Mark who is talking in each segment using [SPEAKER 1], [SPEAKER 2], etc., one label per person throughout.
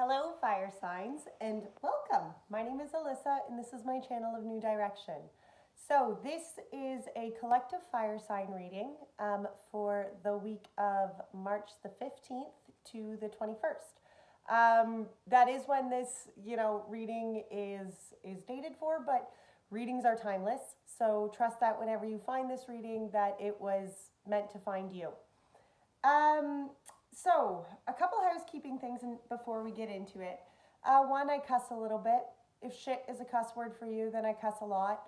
[SPEAKER 1] Hello, fire signs, and welcome. My name is Alyssa, and this is my channel of New Direction. So, this is a collective fire sign reading for the week of March the 15th to the 21st. That is when this, reading is dated for, but readings are timeless. So, trust that whenever you find this reading, that it was meant to find you. So, a couple housekeeping things before we get into it. One, I cuss a little bit. If shit is a cuss word for you, then I cuss a lot.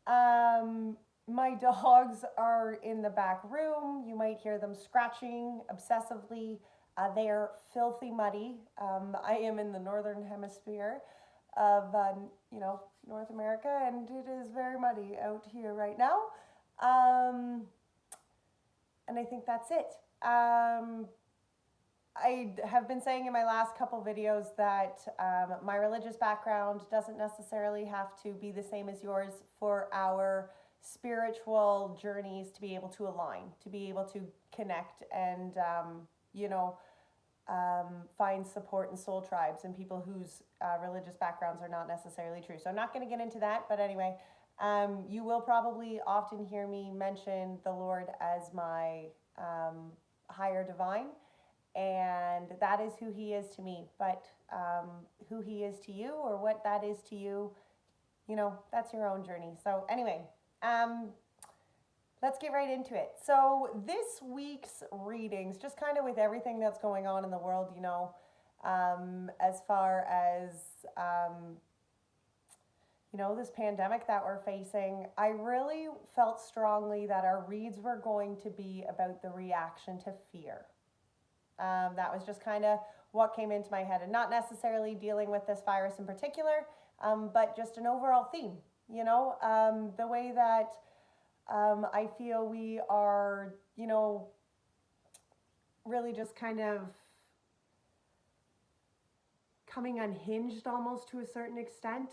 [SPEAKER 1] My dogs are in the back room. You might hear them scratching obsessively. They are filthy muddy. I am in the northern hemisphere of, North America, and it is very muddy out here right now. And I think that's it. I have been saying in my last couple videos that my religious background doesn't necessarily have to be the same as yours for our spiritual journeys to be able to align, to be able to connect and, find support in soul tribes and people whose religious backgrounds are not necessarily true. So I'm not going to get into that, but anyway, you will probably often hear me mention the Lord as my higher divine. And that is who he is to me. But who he is to you or what that is to you, that's your own journey. So anyway, let's get right into it. So this week's readings, just kind of with everything that's going on in the world, as far as, this pandemic that we're facing, I really felt strongly that our reads were going to be about the reaction to fear. That was just kind of what came into my head, and not necessarily dealing with this virus in particular, but just an overall theme, the way that I feel we are, really just kind of coming unhinged almost to a certain extent.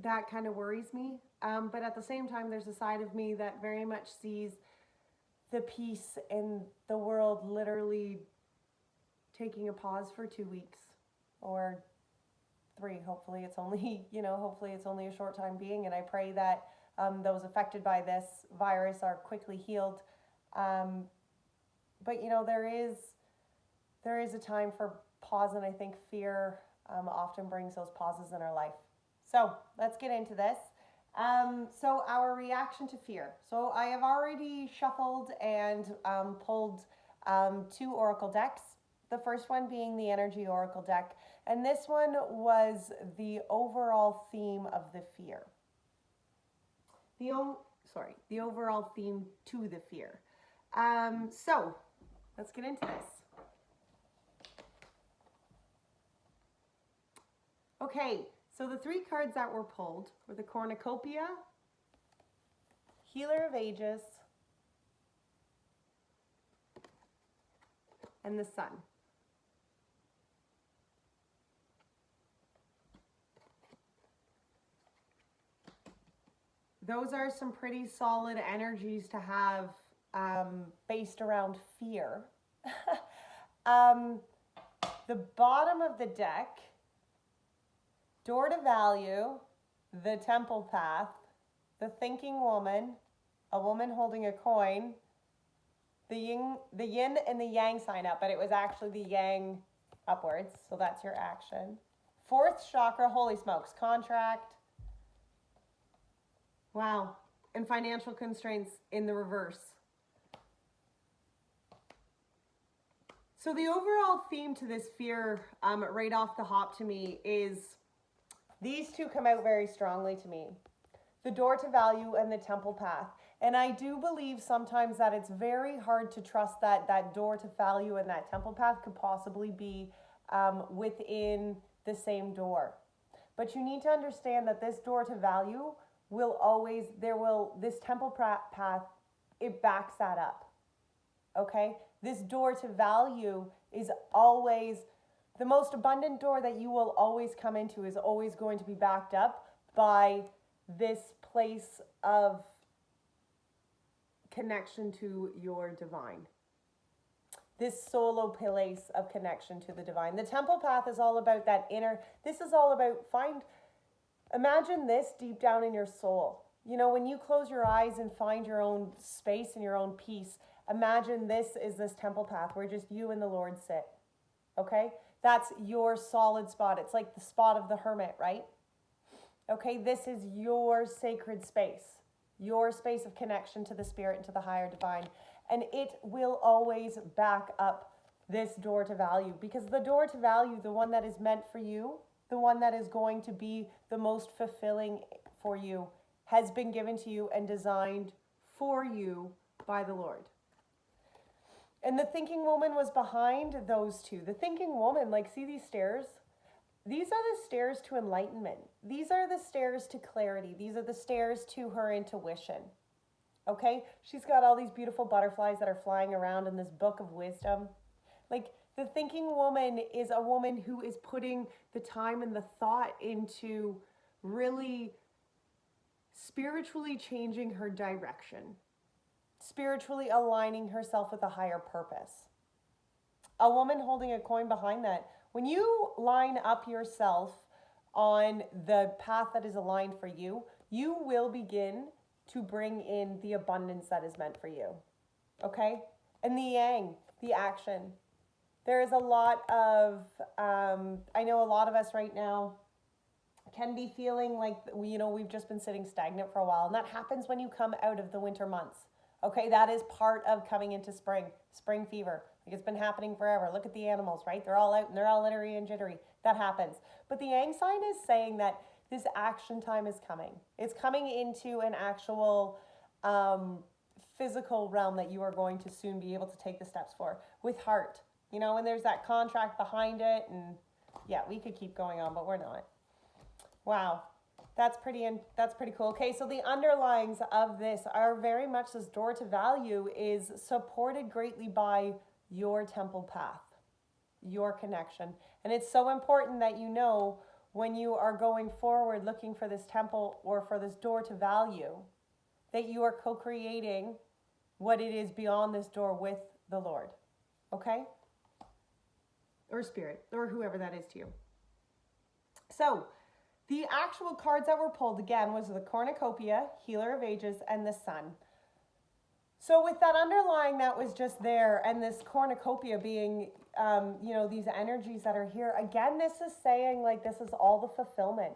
[SPEAKER 1] That kind of worries me, but at the same time, there's a side of me that very much sees the peace in the world literally taking a pause for 2 weeks or 3. Hopefully it's only, hopefully it's only a short time being. And I pray that those affected by this virus are quickly healed. But, there is a time for pause. And I think fear often brings those pauses in our life. So let's get into this. So our reaction to fear. So I have already shuffled and pulled 2 oracle decks. The first one being the energy oracle deck. And this one was the overall theme of the fear. The overall theme to the fear. So let's get into this. Okay. So the 3 cards that were pulled were the Cornucopia, Healer of Ages, and the Sun. Those are some pretty solid energies to have based around fear. The bottom of the deck, Door to Value, the Temple Path, the Thinking Woman, a woman holding a coin, the yin and the yang sign up, but it was actually the yang upwards, so that's your action. 4th chakra, holy smokes, contract. Wow, and financial constraints in the reverse. So the overall theme to this fear, right off the hop to me, is these 2 come out very strongly to me. The Door to Value and the Temple Path. And I do believe sometimes that it's very hard to trust that that Door to Value and that Temple Path could possibly be within the same door. But you need to understand that this Door to Value will always, this Temple Path, it backs that up. Okay? This Door to Value is always, the most abundant door that you will always come into is always going to be backed up by this place of connection to your divine. this solo place of connection to the divine. The temple path is all about that inner, this is all about imagine this deep down in your soul. You know, when you close your eyes and find your own space and your own peace, imagine this is this temple path where just you and the Lord sit. Okay? That's your solid spot. It's like the spot of the hermit, right? Okay, this is your sacred space, your space of connection to the spirit and to the higher divine. And it will always back up this door to value, because the door to value, the one that is meant for you, the one that is going to be the most fulfilling for you, has been given to you and designed for you by the Lord. And the thinking woman was behind those two. The thinking woman, like, see these stairs? These are the stairs to enlightenment. These are the stairs to clarity. These are the stairs to her intuition. Okay? She's got all these beautiful butterflies that are flying around in this book of wisdom. Like, the thinking woman is a woman who is putting the time and the thought into really spiritually changing her direction, spiritually aligning herself with a higher purpose. A woman holding a coin behind that. When you line up yourself on the path that is aligned for you, you will begin to bring in the abundance that is meant for you. Okay? And the yang, the action. There is a lot of, I know a lot of us right now can be feeling like, we've just been sitting stagnant for a while. And that happens when you come out of the winter months. Okay, that is part of coming into spring fever. Like, it's been happening forever. Look at the animals, right? They're all out and they're all littery and jittery. That happens. But the yang sign is saying that this action time is coming. It's coming into an actual physical realm that you are going to soon be able to take the steps for with heart. And there's that contract behind it. And yeah, we could keep going on, but we're not. Wow. That's pretty cool. Okay, so the underlyings of this are very much this door to value is supported greatly by your temple path, your connection. And it's so important that you know when you are going forward looking for this temple or for this door to value, that you are co-creating what it is beyond this door with the Lord. Okay? Or spirit, or whoever that is to you. So, the actual cards that were pulled, again, was the Cornucopia, Healer of Ages, and the Sun. So with that underlying that was just there, and this Cornucopia being, these energies that are here, again, this is saying, like, this is all the fulfillment.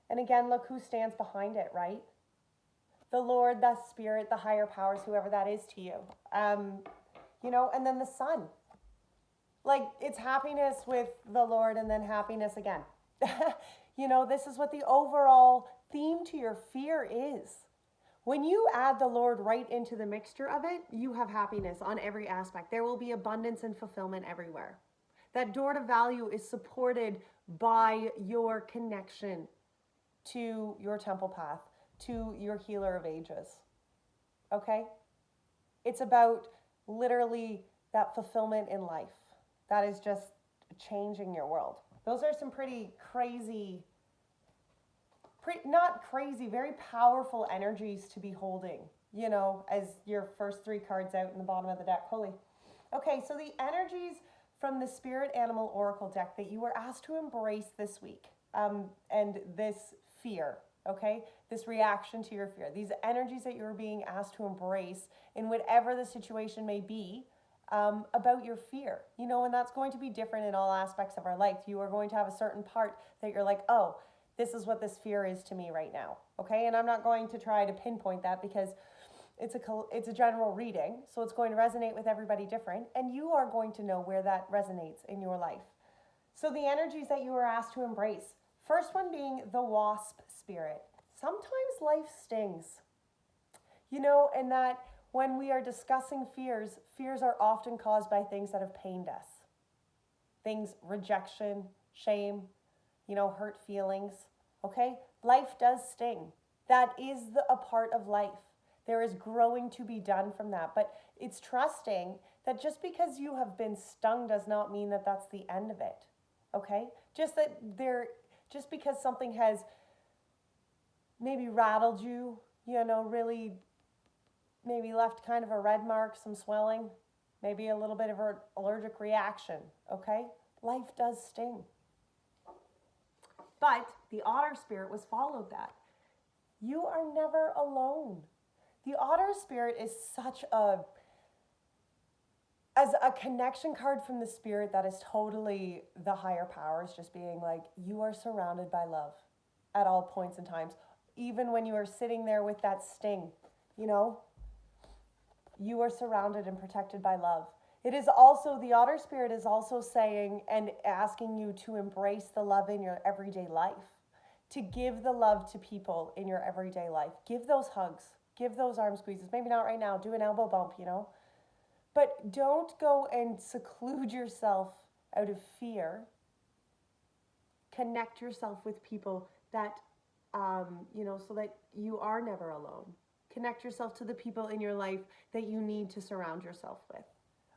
[SPEAKER 1] And again, look who stands behind it, right? The Lord, the Spirit, the higher powers, whoever that is to you. And then the Sun. Like, it's happiness with the Lord and then happiness again. This is what the overall theme to your fear is. When you add the Lord right into the mixture of it, you have happiness on every aspect. There will be abundance and fulfillment everywhere. That door to value is supported by your connection to your temple path, to your Healer of Ages. Okay? It's about literally that fulfillment in life. That is just changing your world. Those are some pretty crazy, very powerful energies to be holding, as your first three cards out in the bottom of the deck. Holy. Okay, so the energies from the Spirit Animal Oracle deck that you were asked to embrace this week, and this fear, okay, this reaction to your fear, these energies that you're being asked to embrace in whatever the situation may be, about your fear, and that's going to be different in all aspects of our life. You are going to have a certain part that you're like, oh, this is what this fear is to me right now. Okay. And I'm not going to try to pinpoint that because it's a general reading. So it's going to resonate with everybody different. And you are going to know where that resonates in your life. So the energies that you are asked to embrace, first one being the wasp spirit. Sometimes life stings, and that when we are discussing fears are often caused by things that have pained us. Things, rejection, shame, hurt feelings, okay? Life does sting. That is a part of life. There is growing to be done from that, but it's trusting that just because you have been stung does not mean that that's the end of it, okay? Just because something has maybe rattled you, really maybe left kind of a red mark, some swelling, maybe a little bit of an allergic reaction, okay? Life does sting. But the otter spirit was followed that. You are never alone. The otter spirit is such as a connection card from the spirit that is totally the higher powers, just being like, you are surrounded by love at all points and times. Even when you are sitting there with that sting, you know, you are surrounded and protected by love. It is also, the otter spirit is also saying and asking you to embrace the love in your everyday life, to give the love to people in your everyday life. Give those hugs, give those arm squeezes. Maybe not right now, do an elbow bump, you know. But don't go and seclude yourself out of fear. Connect yourself with people that, so that you are never alone. Connect yourself to the people in your life that you need to surround yourself with.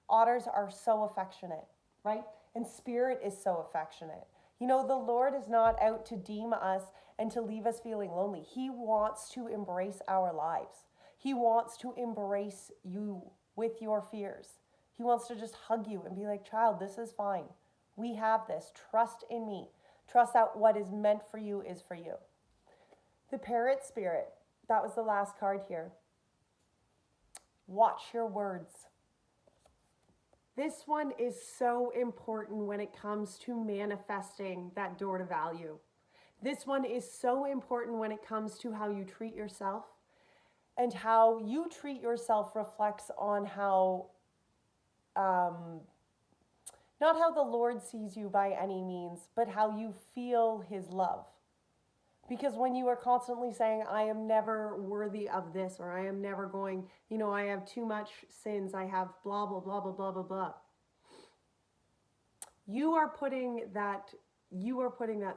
[SPEAKER 1] Otters are so affectionate, right? And spirit is so affectionate. You know, the Lord is not out to deem us and to leave us feeling lonely. He wants to embrace our lives. He wants to embrace you with your fears. He wants to just hug you and be like, child, this is fine. We have this. Trust in me. Trust that what is meant for you is for you. The parrot spirit, that was the last card here. Watch your words. This one is so important when it comes to manifesting that door to value. This one is so important when it comes to how you treat yourself, and how you treat yourself reflects on how, not how the Lord sees you by any means, but how you feel his love. Because when you are constantly saying, I am never worthy of this, or I am never going, I have too much sins, I have blah, blah, blah, blah, blah, blah, blah. You are putting that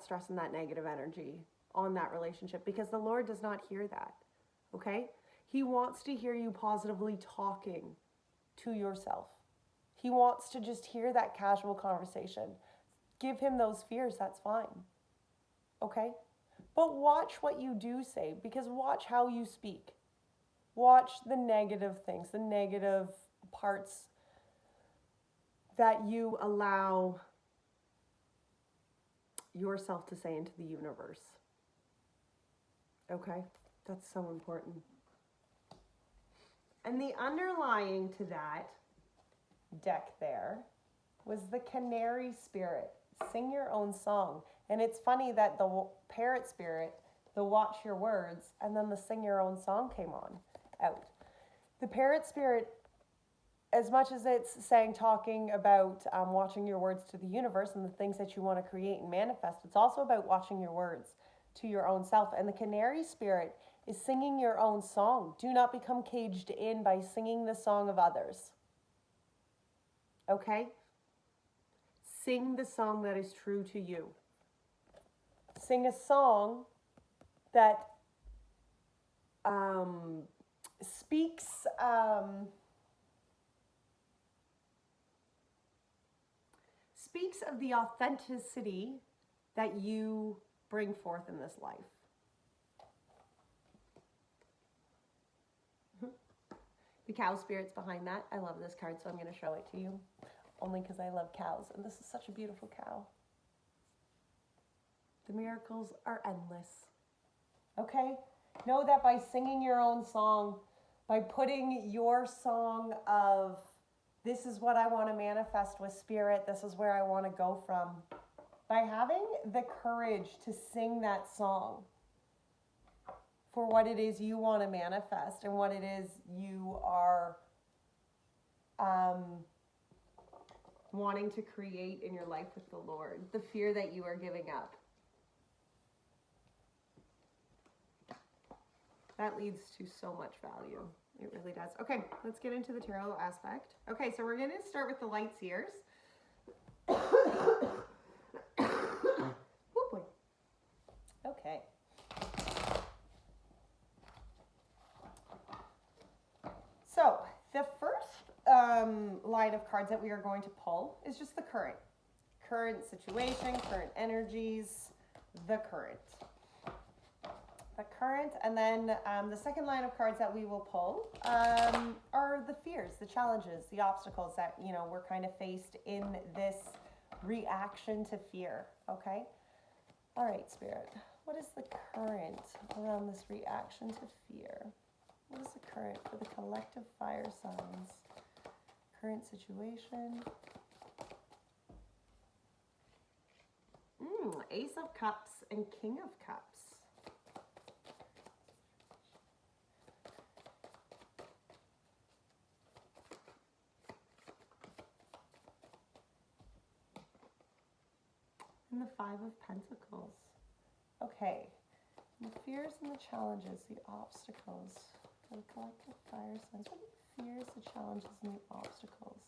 [SPEAKER 1] stress and that negative energy on that relationship, because the Lord does not hear that, okay? He wants to hear you positively talking to yourself. He wants to just hear that casual conversation. Give him those fears, that's fine, okay? But watch what you do say, because watch how you speak. Watch the negative things, the negative parts that you allow yourself to say into the universe. Okay? That's so important. And the underlying to that deck there was the canary spirit. Sing your own song. And it's funny that the parrot spirit, the watch your words, and then the sing your own song came out. The parrot spirit, as much as it's talking about watching your words to the universe and the things that you want to create and manifest, it's also about watching your words to your own self. And the canary spirit is singing your own song. Do not become caged in by singing the song of others. Okay? Sing the song that is true to you. Sing a song that speaks of the authenticity that you bring forth in this life. The cow spirit's behind that. I love this card, so I'm going to show it to you. Only because I love cows, and this is such a beautiful cow. The miracles are endless. Okay? Know that by singing your own song, by putting your song of, this is what I want to manifest with spirit, this is where I want to go from, by having the courage to sing that song for what it is you want to manifest and what it is you are wanting to create in your life with the Lord, the fear that you are giving up. That leads to so much value. It really does. Okay, let's get into the tarot aspect. Okay, so we're going to start with the light seers. Oh boy. Okay. So the first line of cards that we are going to pull is just the current situation, current energies, the current. the current, and then the second line of cards that we will pull are the fears, the challenges, the obstacles that, you know, we're kind of faced in this reaction to fear, okay? All right, Spirit, what is the current around this reaction to fear? What is the current for the collective fire signs? Current situation. Ace of Cups and King of Cups. And the Five of Pentacles. Okay. The fears and the challenges, the obstacles. For the collective fire signs. What are the fears, the challenges, and the obstacles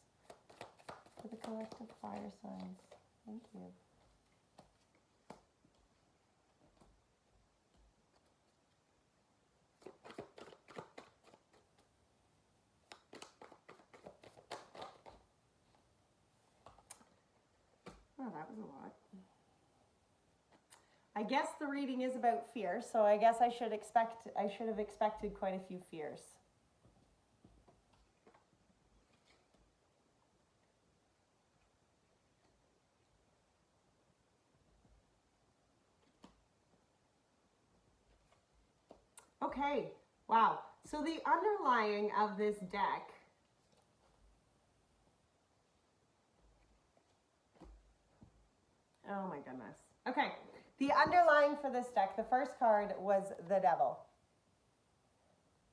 [SPEAKER 1] for the collective fire signs? Thank you. Oh, that was a lot. I guess the reading is about fear, so I guess I should have expected quite a few fears. Okay, wow. So the underlying of this deck oh my goodness. Okay, the underlying for this deck, the first card was the Devil,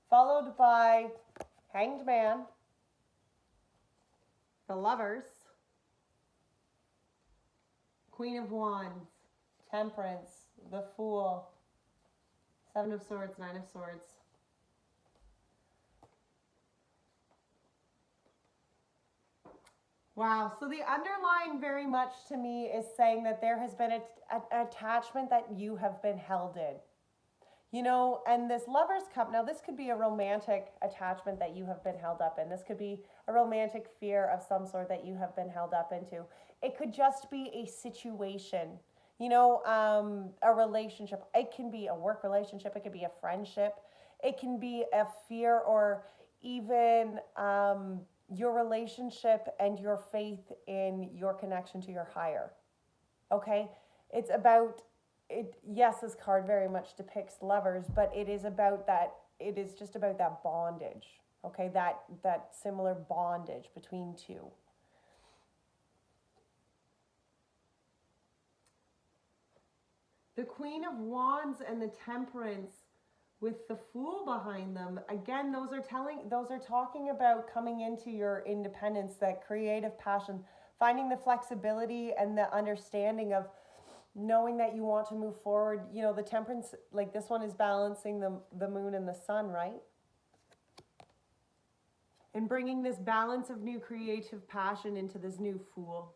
[SPEAKER 1] followed by Hanged Man, the Lovers, Queen of Wands, Temperance, the Fool, Seven of Swords, Nine of Swords. Wow, so the underlying very much to me is saying that there has been an attachment that you have been held in. You know, and this Lover's Cup, now this could be a romantic attachment that you have been held up in. This could be a romantic fear of some sort that you have been held up into. It could just be a situation, you know, a relationship. It can be a work relationship. It could be a friendship. It can be a fear or even your relationship and your faith in your connection to your higher. Okay? It's about it. Yes, this card very much depicts lovers, but it is about that. It is just about that bondage. Okay? That similar bondage between two. The Queen of Wands and the Temperance with the Fool behind them, again, those are talking about coming into your independence, that creative passion, finding the flexibility and the understanding of knowing that you want to move forward. You know, the Temperance, like this one is balancing the moon and the sun, right? And bringing this balance of new creative passion into this new Fool.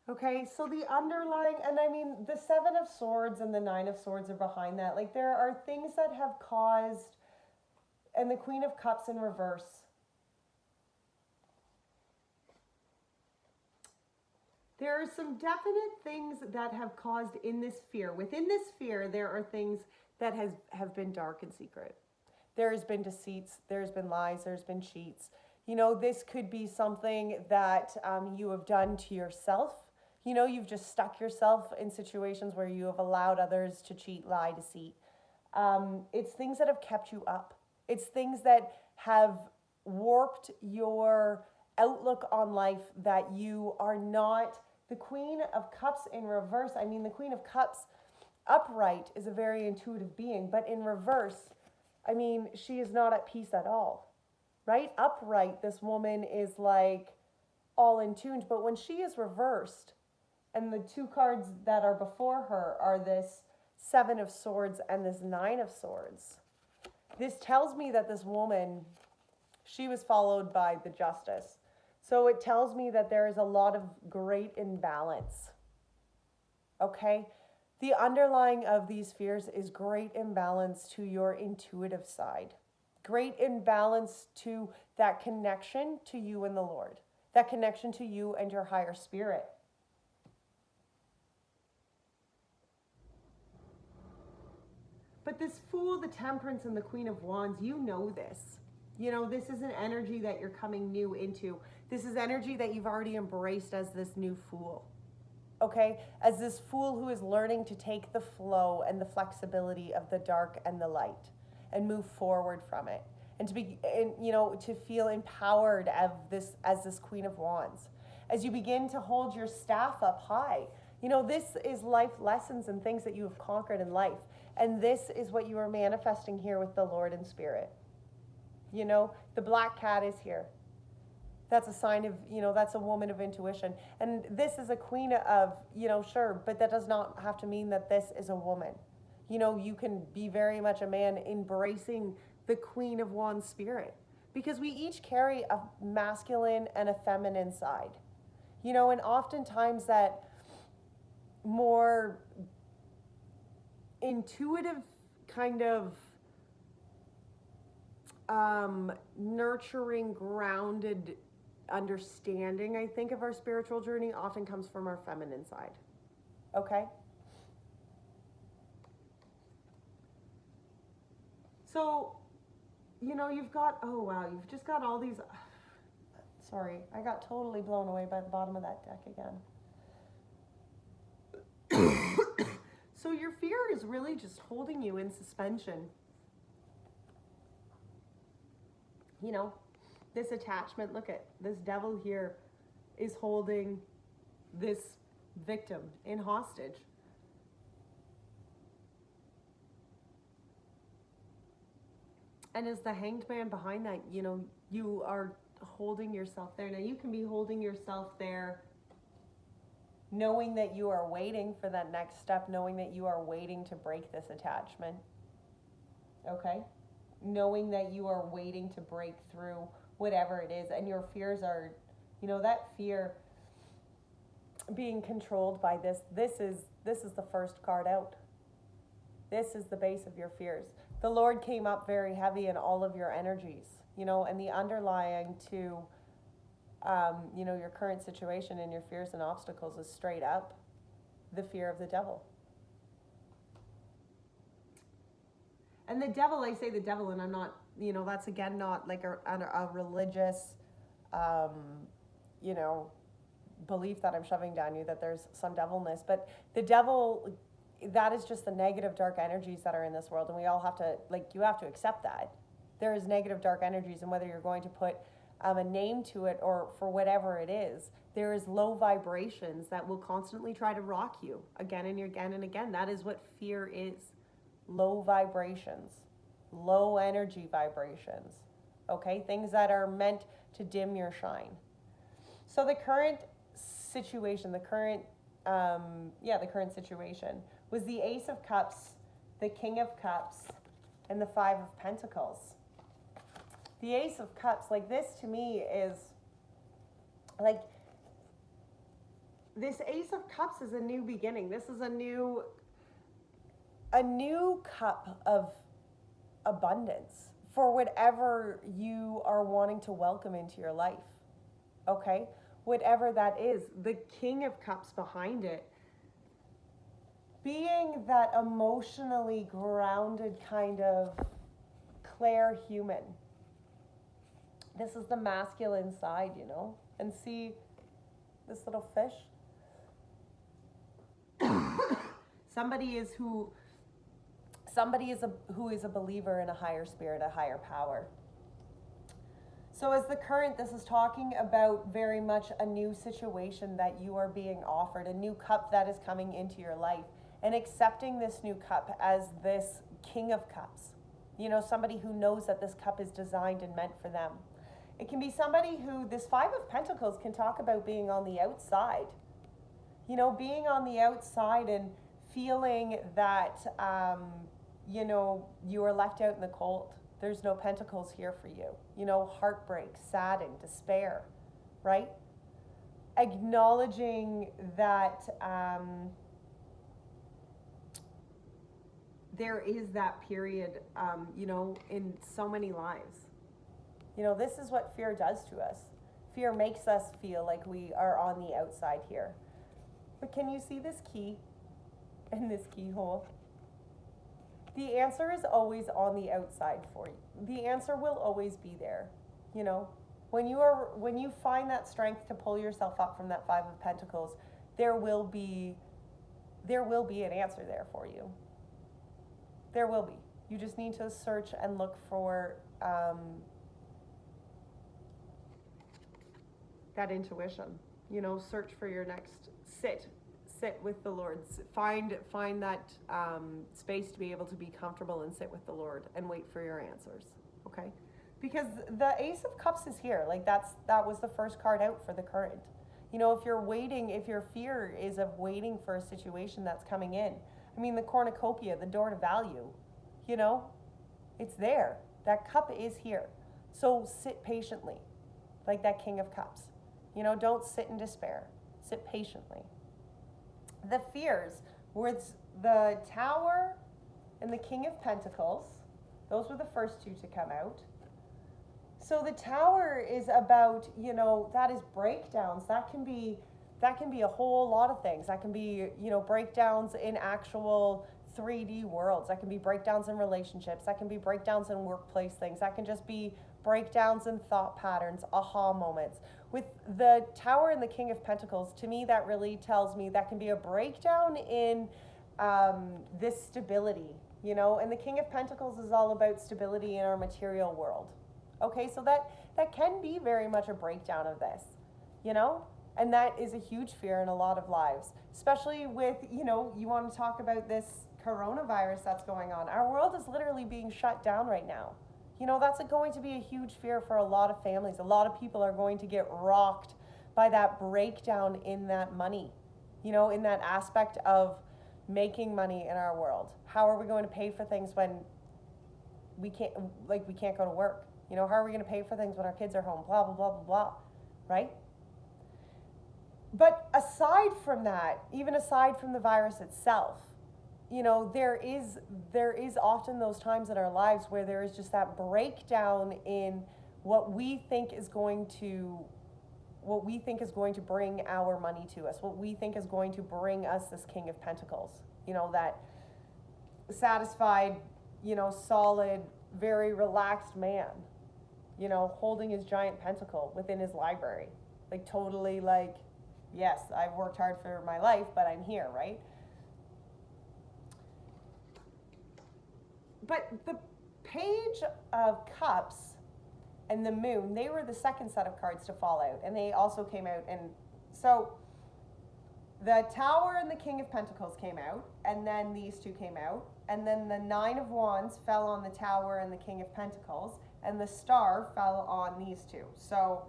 [SPEAKER 1] Okay, so the underlying, and I mean, the Seven of Swords and the Nine of Swords are behind that. Like, there are things that have caused, and the Queen of Cups in reverse. There are some definite things that have caused in this fear. Within this fear, there are things that have been dark and secret. There has been deceits, there's been lies, there's been cheats. You know, this could be something that you have done to yourself. You know, you've just stuck yourself in situations where you have allowed others to cheat, lie, deceit. It's things that have kept you up. It's things that have warped your outlook on life, that you are not the Queen of Cups in reverse. I mean, the Queen of Cups upright is a very intuitive being, but in reverse, I mean, she is not at peace at all, right? Upright, this woman is like all in tuned, but when she is reversed, and the two cards that are before her are this Seven of Swords and this Nine of Swords. This tells me that this woman, she was followed by the Justice. So it tells me that there is a lot of great imbalance. Okay? The underlying of these fears is great imbalance to your intuitive side. Great imbalance to that connection to you and the Lord. That connection to you and your higher spirit. But this Fool, the Temperance, and the Queen of Wands, you know this. You know, this is an energy that you're coming new into. This is energy that you've already embraced as this new Fool. Okay? As this Fool who is learning to take the flow and the flexibility of the dark and the light and move forward from it. And to be, and, you know, to feel empowered as this Queen of Wands. As you begin to hold your staff up high. You know, this is life lessons and things that you have conquered in life. And this is what you are manifesting here with the Lord in spirit. You know, the black cat is here. That's a sign of, you know, that's a woman of intuition. And this is a queen of, you know, sure, but that does not have to mean that this is a woman. You know, you can be very much a man embracing the Queen of Wands spirit. Because we each carry a masculine and a feminine side. You know, and oftentimes that more intuitive kind of nurturing, grounded understanding, I think, of our spiritual journey often comes from our feminine side. Okay? So, you know, you've got, oh wow, you've just got all these, sorry, I got totally blown away by the bottom of that deck again. So your fear is really just holding you in suspension. You know, this attachment, look at this devil here is holding this victim in hostage. And as the Hanged Man behind that, you know, you are holding yourself there. Now you can be holding yourself there knowing that you are waiting for that next step, knowing that you are waiting to break this attachment. Okay? Knowing that you are waiting to break through whatever it is, and your fears are, you know, that fear being controlled by this is the first card out. This is the base of your fears. The Lord came up very heavy in all of your energies, you know, and the underlying to, you know, your current situation and your fears and obstacles is straight up the fear of the devil. And the devil, I say the devil, and I'm not, you know, that's again not like a religious, you know, belief that I'm shoving down you, that there's some devilness. But the devil, that is just the negative dark energies that are in this world. And we all have to, like, you have to accept that. There is negative dark energies, and whether you're going to put a name to it or for whatever it is, there is low vibrations that will constantly try to rock you again and again and again. That is what fear is. Low vibrations, low energy vibrations, okay? Things that are meant to dim your shine. So the current situation, the current situation was the Ace of Cups, the King of Cups, and the Five of Pentacles. The Ace of Cups, like this to me is, like, this Ace of Cups is a new beginning. This is a new cup of abundance for whatever you are wanting to welcome into your life. Okay? Whatever that is, the King of Cups behind it, being that emotionally grounded kind of Claire human. This is the masculine side, you know? And see this little fish? Somebody who is a believer in a higher spirit, a higher power. So as the current, this is talking about very much a new situation that you are being offered, a new cup that is coming into your life, and accepting this new cup as this King of Cups. You know, somebody who knows that this cup is designed and meant for them. It can be somebody who, this Five of Pentacles can talk about being on the outside. You know, being on the outside and feeling that, you know, you are left out in the cold. There's no pentacles here for you. You know, heartbreak, saddening, despair, right? Acknowledging that there is that period, you know, in so many lives. You know, this is what fear does to us. Fear makes us feel like we are on the outside here. But can you see this key in this keyhole? The answer is always on the outside for you. The answer will always be there. You know, when you find that strength to pull yourself up from that Five of Pentacles, there will be an answer there for you. There will be. You just need to search and look for that intuition. You know, search for your next sit with the Lord. Find that space to be able to be comfortable and sit with the Lord and wait for your answers. Okay, because the Ace of Cups is here. Like that was the first card out for the current. You know, if your fear is of waiting for a situation that's coming in. I mean, the cornucopia, the door to value, you know, it's there. That cup is here. So sit patiently, like that King of Cups. You know, don't sit in despair. Sit patiently. The fears were the Tower and the King of Pentacles. Those were the first two to come out. So the Tower is about, you know, that is breakdowns. That can be a whole lot of things. That can be, you know, breakdowns in actual 3D worlds. That can be breakdowns in relationships. That can be breakdowns in workplace things. That can just be breakdowns in thought patterns, aha moments. With the Tower and the King of Pentacles, to me, that really tells me that can be a breakdown in this stability, you know, and the King of Pentacles is all about stability in our material world. Okay, so that can be very much a breakdown of this, you know, and that is a huge fear in a lot of lives, especially with, you know, you want to talk about this coronavirus that's going on. Our world is literally being shut down right now. You know, that's going to be a huge fear for a lot of families. A lot of people are going to get rocked by that breakdown in that money, you know, in that aspect of making money in our world. How are we going to pay for things when we can't go to work? You know, how are we going to pay for things when our kids are home? Blah, blah, blah, blah, blah, right? But aside from that, even aside from the virus itself, you know, there is often those times in our lives where there is just that breakdown in what we think is going to bring our money to us, what we think is going to bring us this King of Pentacles, you know, that satisfied, you know, solid, very relaxed man, you know, holding his giant pentacle within his library, like totally like, yes, I've worked hard for my life, but I'm here, right? But the Page of Cups and the Moon, they were the second set of cards to fall out, and they also came out. And so the Tower and the King of Pentacles came out, and then these two came out, and then the Nine of Wands fell on the Tower and the King of Pentacles, and the Star fell on these two. So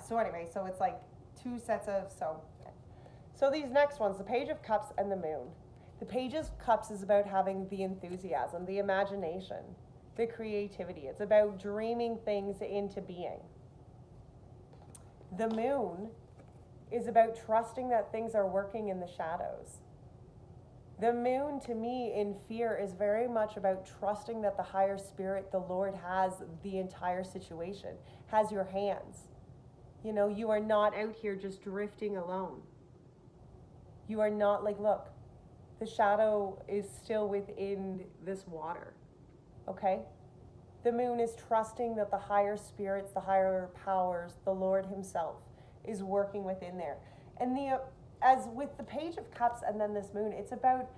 [SPEAKER 1] so anyway, so it's like two sets of, so these next ones, the Page of Cups and the Moon. The Page of Cups is about having the enthusiasm, the imagination, the creativity. It's about dreaming things into being. The Moon is about trusting that things are working in the shadows. The Moon, to me, in fear, is very much about trusting that the higher spirit, the Lord, has the entire situation, has your hands. You know, you are not out here just drifting alone. You are not like, look, the shadow is still within this water, okay? The Moon is trusting that the higher spirits, the higher powers, the Lord himself is working within there. And as with the Page of Cups and then this Moon, it's about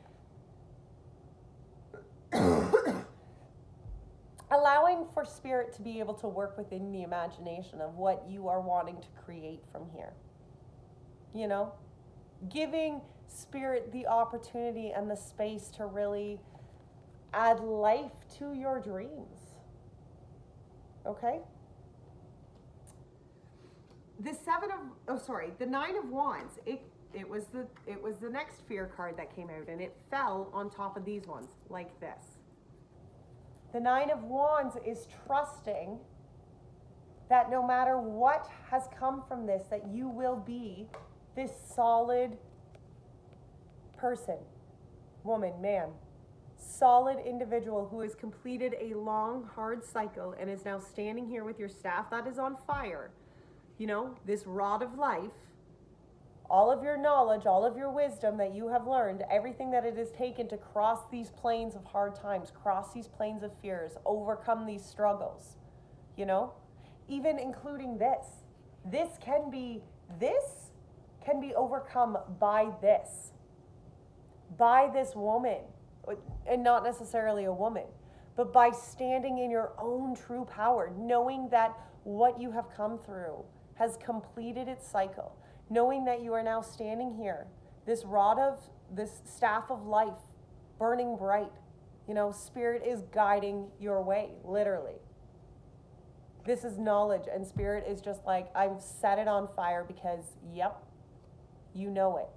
[SPEAKER 1] allowing for spirit to be able to work within the imagination of what you are wanting to create from here. You know? Giving spirit the opportunity and the space to really add life to your dreams. Okay? The Nine of Wands, it was the next fear card that came out, and it fell on top of these ones like this. The Nine of Wands is trusting that no matter what has come from this, that you will be this solid person, woman, man, solid individual who has completed a long, hard cycle and is now standing here with your staff that is on fire, you know, this rod of life, all of your knowledge, all of your wisdom that you have learned, everything that it has taken to cross these planes of hard times, cross these planes of fears, overcome these struggles, you know, even including this. This can be overcome by this woman, and not necessarily a woman, but by standing in your own true power, knowing that what you have come through has completed its cycle, knowing that you are now standing here, this staff of life, burning bright, you know, Spirit is guiding your way, literally. This is knowledge, and Spirit is just like, I've set it on fire because, yep, you know it.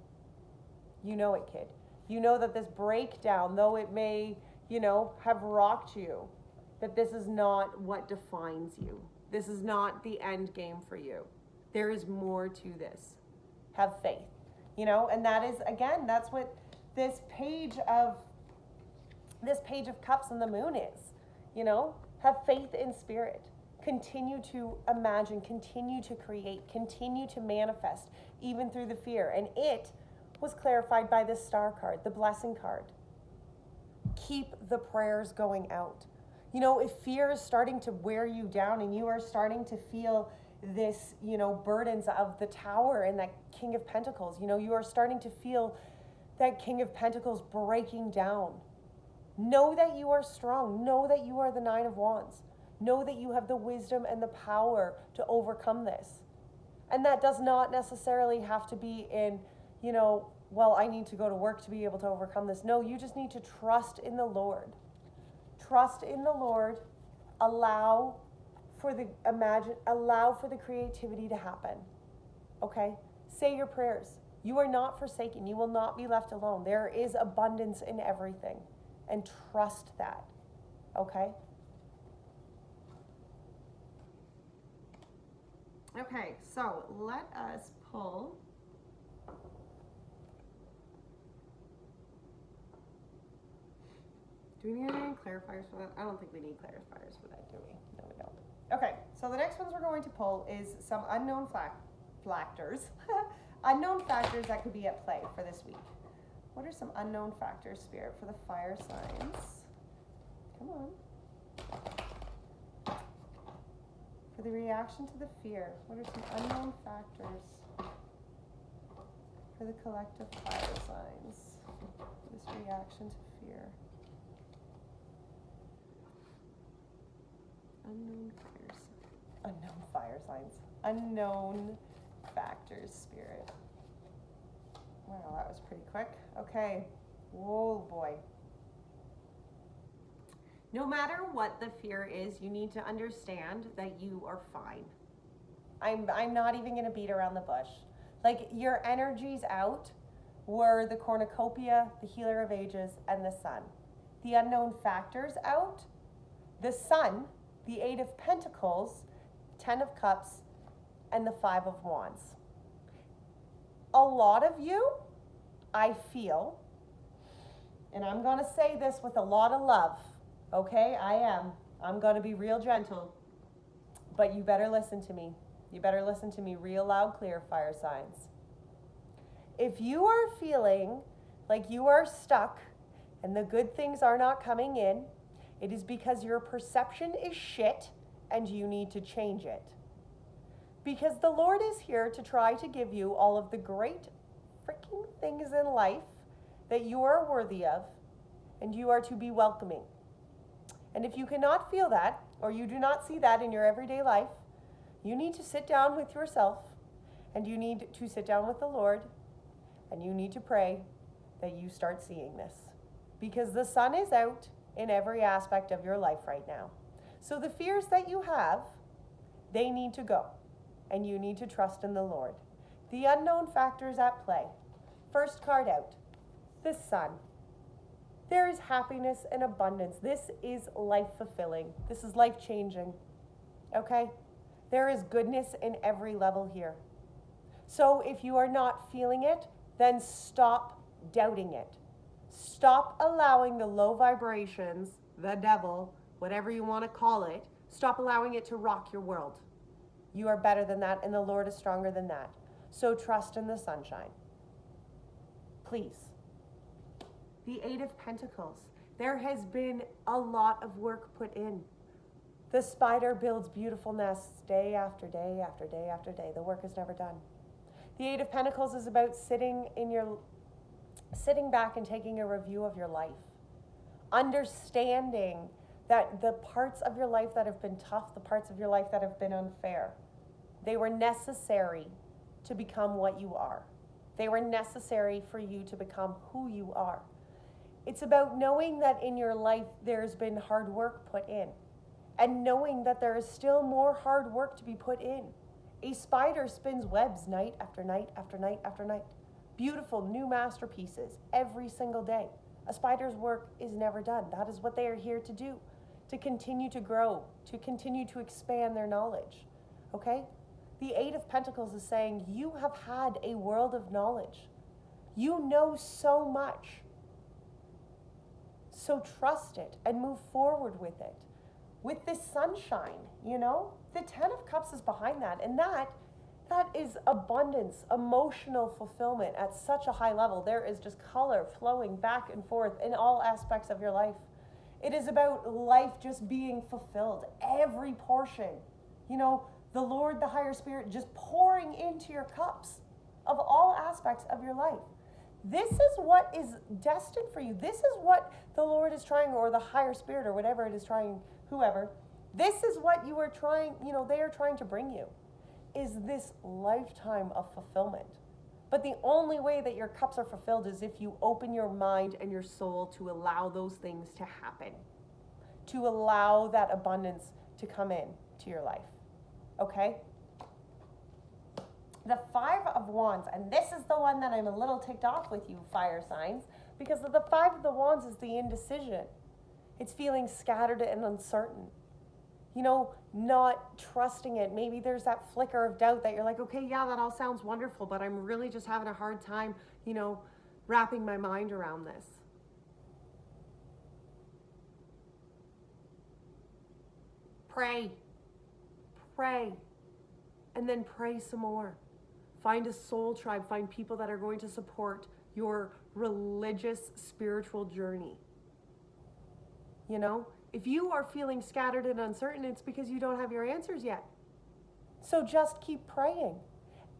[SPEAKER 1] You know it, kid. You know that this breakdown, though it may, you know, have rocked you, that this is not what defines you. This is not the end game for you. There is more to this. Have faith, you know, and that is, again, that's what this page of cups and the moon is, you know. Have faith in Spirit. Continue to imagine, continue to create, continue to manifest, even through the fear. And it was clarified by this star card, the blessing card. Keep the prayers going out. You know, if fear is starting to wear you down and you are starting to feel this, you know, burdens of the Tower and that King of Pentacles, you know, you are starting to feel that King of Pentacles breaking down. Know that you are strong. Know that you are the Nine of Wands. Know that you have the wisdom and the power to overcome this. And that does not necessarily have to be in, you know, well, I need to go to work to be able to overcome this. No, you just need to trust in the Lord. Trust in the Lord. Allow for the creativity to happen. Okay? Say your prayers. You are not forsaken. You will not be left alone. There is abundance in everything. And trust that. Okay? Okay, so let us pull do we need any clarifiers for that? I don't think we need clarifiers for that, do we? No, we don't. Okay, so the next ones we're going to pull is some unknown factors. Unknown factors that could be at play for this week. What are some unknown factors, Spirit, for the fire signs? Come on. For the reaction to the fear, what are some unknown factors for the collective fire signs? This reaction to fear. Unknown fire signs. Unknown factors, Spirit. Wow, that was pretty quick. Okay. Whoa, boy. No matter what the fear is, you need to understand that you are fine. I'm not even going to beat around the bush. Like, your energies out were the cornucopia, the healer of ages, and the sun. The unknown factors out, the sun, the 8 of Pentacles, 10 of Cups, and the 5 of Wands. A lot of you, I feel, and I'm going to say this with a lot of love, okay? I'm going to be real gentle, but you better listen to me. You better listen to me real loud, clear, fire signs. If you are feeling like you are stuck and the good things are not coming in, it is because your perception is shit and you need to change it. Because the Lord is here to try to give you all of the great freaking things in life that you are worthy of and you are to be welcoming. And if you cannot feel that, or you do not see that in your everyday life, you need to sit down with yourself and you need to sit down with the Lord and you need to pray that you start seeing this. Because the sun is out in every aspect of your life right now. So the fears that you have, they need to go. And you need to trust in the Lord. The unknown factors at play. First card out, the sun. There is happiness and abundance. This is life fulfilling. This is life changing. Okay? There is goodness in every level here. So if you are not feeling it, then stop doubting it. Stop allowing the low vibrations, the devil, whatever you want to call it, stop allowing it to rock your world. You are better than that, and the Lord is stronger than that. So trust in the sunshine. Please. The Eight of Pentacles. There has been a lot of work put in. The spider builds beautiful nests day after day after day after day. The work is never done. The Eight of Pentacles is about sitting back and taking a review of your life. Understanding that the parts of your life that have been tough, the parts of your life that have been unfair, they were necessary to become what you are. They were necessary for you to become who you are. It's about knowing that in your life there's been hard work put in, and knowing that there is still more hard work to be put in. A spider spins webs night after night after night after night. Beautiful new masterpieces every single day. A spider's work is never done. That is what they are here to do, to continue to grow, to continue to expand their knowledge. Okay? The Eight of Pentacles is saying you have had a world of knowledge. You know so much. So trust it and move forward with it. With this sunshine, you know? The Ten of Cups is behind that. And that is abundance, emotional fulfillment at such a high level. There is just color flowing back and forth in all aspects of your life. It is about life just being fulfilled. Every portion, you know, the Lord, the higher spirit, just pouring into your cups of all aspects of your life. This is what is destined for you. This is what the Lord is trying, or the higher spirit, or whatever it is trying, whoever. This is what you are trying, you know, they are trying to bring you, is this lifetime of fulfillment. But the only way that your cups are fulfilled is if you open your mind and your soul to allow those things to happen, to allow that abundance to come in to your life. Okay? The Five of Wands, and this is the one that I'm a little ticked off with you, fire signs, because the Five of the Wands is the indecision. It's feeling scattered and uncertain. You know, not trusting it. Maybe there's that flicker of doubt that you're like, okay, yeah, that all sounds wonderful, but I'm really just having a hard time, you know, wrapping my mind around this. Pray. Pray. And then pray some more. Find a soul tribe. Find people that are going to support your religious, spiritual journey. You know? If you are feeling scattered and uncertain, it's because you don't have your answers yet. So just keep praying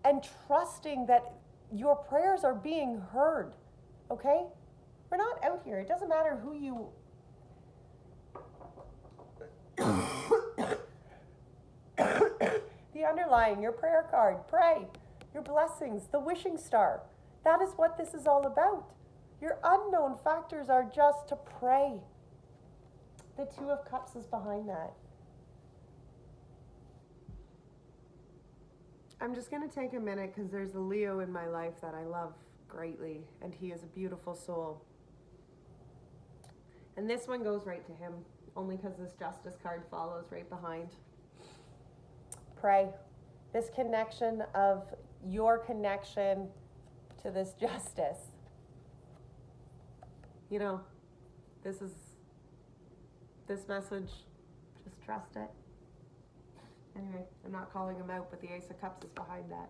[SPEAKER 1] and trusting that your prayers are being heard, okay? We're not out here. It doesn't matter who you... The underlying, your prayer card, pray. Your blessings, the wishing star. That is what this is all about. Your unknown factors are just to pray. The Two of Cups is behind that. I'm just going to take a minute because there's a Leo in my life that I love greatly, and he is a beautiful soul. And this one goes right to him, only because this Justice card follows right behind. Pray. This connection of your connection to this justice. You know, this message, just trust it. Anyway, I'm not calling him out, but the Ace of Cups is behind that.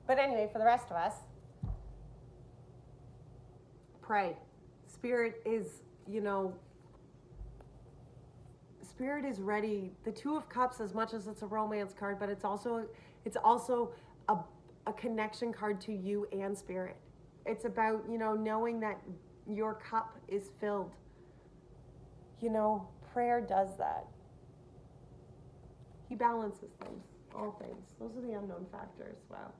[SPEAKER 1] But anyway, for the rest of us, pray. Spirit is, you know, Spirit is ready. The Two of Cups, as much as it's a romance card, but it's also a connection card to you and Spirit. It's about, you know, knowing that your cup is filled. You know, prayer does that. He balances things, all things. Those are the unknown factors. Wow.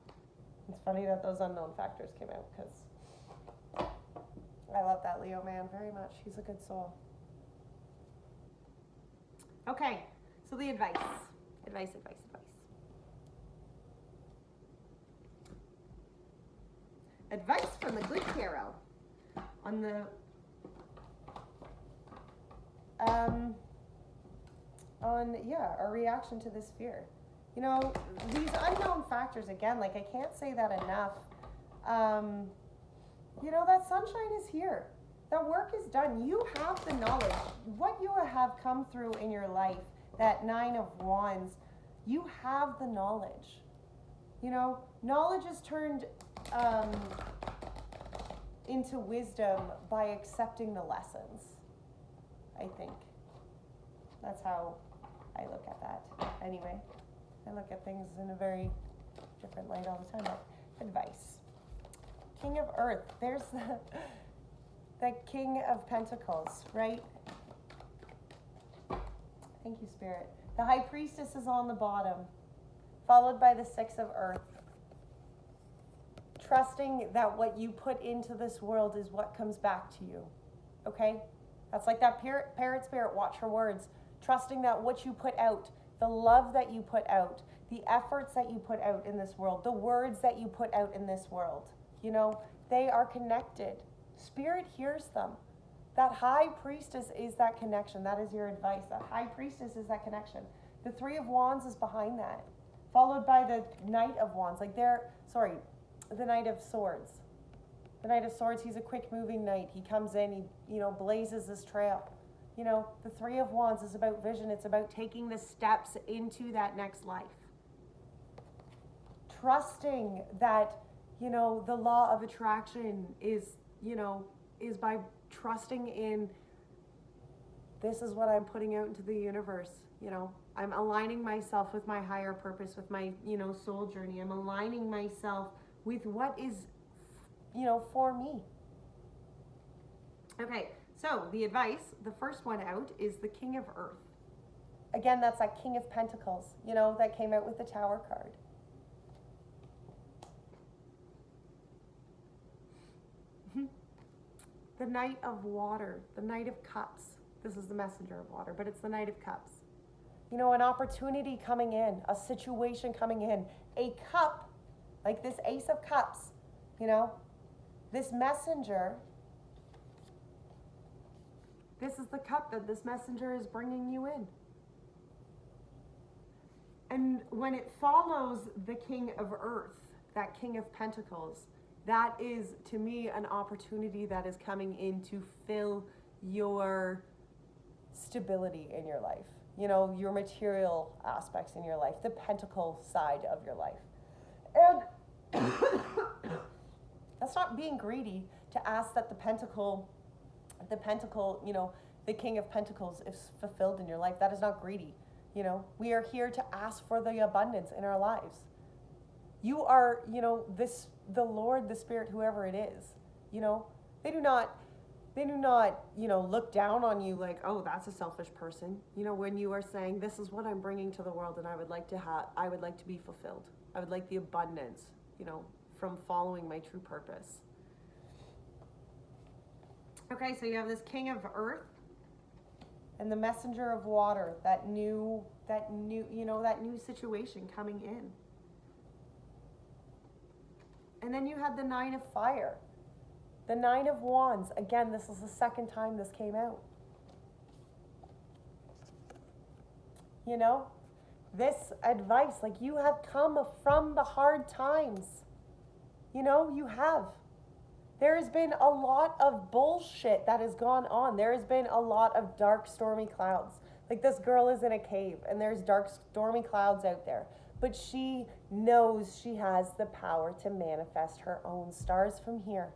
[SPEAKER 1] It's funny that those unknown factors came out because I love that Leo man very much. He's a good soul. Okay, so the advice. Advice. Advice from the good tarot on the our reaction to this fear. You know, these unknown factors, again, like I can't say that enough. You know, that sunshine is here. That work is done. You have the knowledge. What you have come through in your life, that Nine of Wands, You have the knowledge. Knowledge is turned into wisdom by accepting the lessons, I think. That's how I look at that. Anyway, I look at things in a very different light all the time. But advice. King of Earth. There's the King of Pentacles, right? Thank you, Spirit. The High Priestess is on the bottom, followed by the Six of Earth. Trusting that what you put into this world is what comes back to you. Okay? That's like that parrot spirit, watch her words. Trusting that what you put out, the love that you put out, the efforts that you put out in this world, the words that you put out in this world, they are connected. Spirit hears them. That High Priestess is that connection. That is your advice. That High Priestess is that connection. The Three of Wands is behind that, followed by the Knight of Wands. The Knight of Swords. The Knight of Swords, he's a quick-moving knight. He comes in, he blazes this trail. The Three of Wands is about vision. It's about taking the steps into that next life. Trusting that, the law of attraction is by trusting in, this is what I'm putting out into the universe. I'm aligning myself with my higher purpose, with my, soul journey. I'm aligning myself with what is, for me. Okay, so the advice, the first one out is the King of Earth. Again, that's that King of Pentacles, that came out with the Tower card. The Knight of Water, the Knight of Cups. This is the Messenger of Water, but it's the Knight of Cups. An opportunity coming in, a situation coming in, a cup, like this Ace of Cups, this messenger, this is the cup that this messenger is bringing you in. And when it follows the King of Earth, that King of Pentacles, that is, to me, an opportunity that is coming in to fill your stability in your life. Your material aspects in your life, the pentacle side of your life. And that's not being greedy to ask that the pentacle, the King of Pentacles is fulfilled in your life. That is not greedy. We are here to ask for the abundance in our lives. You are, the Lord, the Spirit, whoever it is, they do not, look down on you like, oh, that's a selfish person. When you are saying, this is what I'm bringing to the world and I would like to be fulfilled. I would like the abundance, from following my true purpose. Okay, so you have this King of Earth and the Messenger of Water, that new situation coming in. And then you had the Nine of Fire. The Nine of Wands. Again, this is the second time this came out. This advice, like, you have come from the hard times. You have. There has been a lot of bullshit that has gone on. There has been a lot of dark, stormy clouds. Like, this girl is in a cave and there's dark, stormy clouds out there. But she knows she has the power to manifest her own stars from here.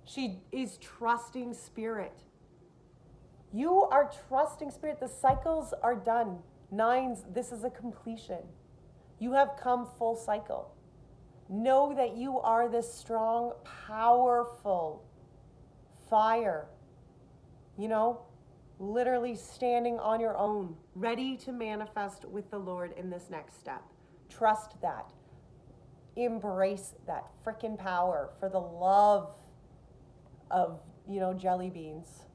[SPEAKER 1] She is trusting Spirit. You are trusting Spirit. The cycles are done. Nines, this is a completion. You have come full cycle. Know that you are this strong, powerful fire. Literally standing on your own, ready to manifest with the Lord in this next step. Trust that. Embrace that frickin' power for the love of, jelly beans.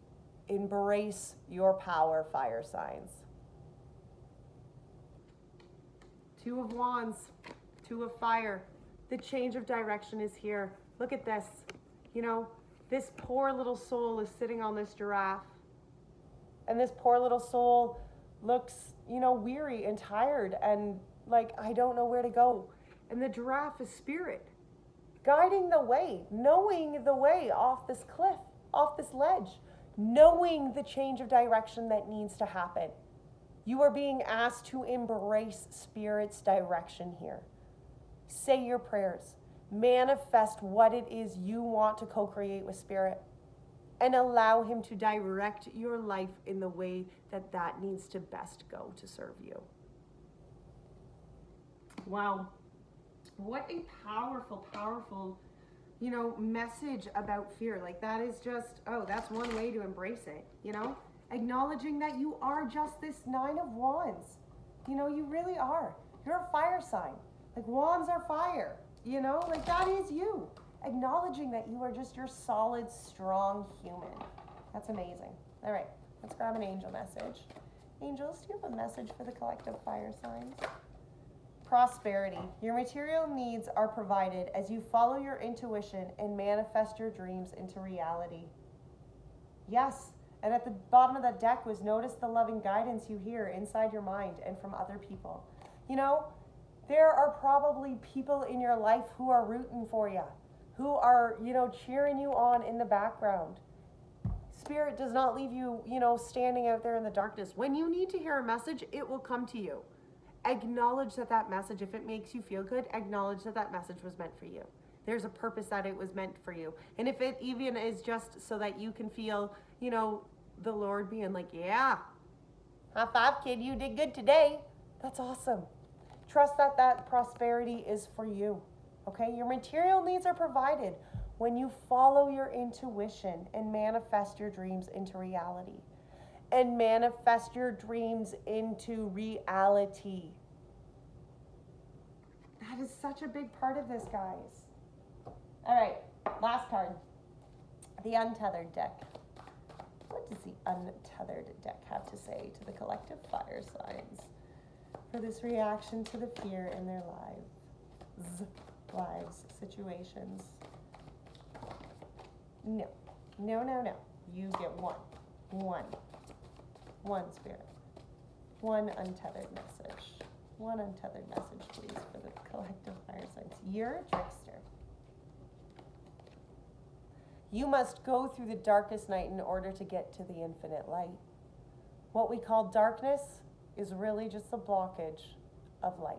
[SPEAKER 1] Embrace your power, fire signs. Two of Wands, Two of Fire. The change of direction is here. Look at this. This poor little soul is sitting on this giraffe. And this poor little soul looks, weary and tired and like, I don't know where to go. And the giraffe is Spirit, guiding the way, knowing the way off this cliff, off this ledge, knowing the change of direction that needs to happen. You are being asked to embrace Spirit's direction here. Say your prayers. Manifest what it is you want to co-create with Spirit. And allow him to direct your life in the way that that needs to best go to serve you. Wow. What a powerful, powerful, message about fear. Like that is just, that's one way to embrace it, Acknowledging that you are just this 9 of Wands. You really are. You're a fire sign. Like wands are fire, like that is you. Acknowledging that you are just your solid, strong human. That's amazing. All right, let's grab an angel message. Angels, do you have a message for the collective fire signs? Prosperity. Your material needs are provided as you follow your intuition and manifest your dreams into reality. Yes, and at the bottom of that deck was notice the loving guidance you hear inside your mind and from other people. There are probably people in your life who are rooting for you, who are, cheering you on in the background. Spirit does not leave you, standing out there in the darkness. When you need to hear a message, it will come to you. Acknowledge that message, if it makes you feel good, acknowledge that message was meant for you. There's a purpose that it was meant for you. And if it even is just so that you can feel, the Lord being like, yeah, high five, kid, you did good today. That's awesome. Trust that prosperity is for you. Okay, your material needs are provided when you follow your intuition and manifest your dreams into reality. And manifest your dreams into reality. That is such a big part of this, guys. All right, last card. The Untethered deck. What does the Untethered deck have to say to the collective fire signs for this reaction to the fear in their lives, situations? No. You get one Spirit. One untethered message. One untethered message, please, for the collective fire signs. You're a trickster. You must go through the darkest night in order to get to the infinite light. What we call darkness is really just the blockage of light.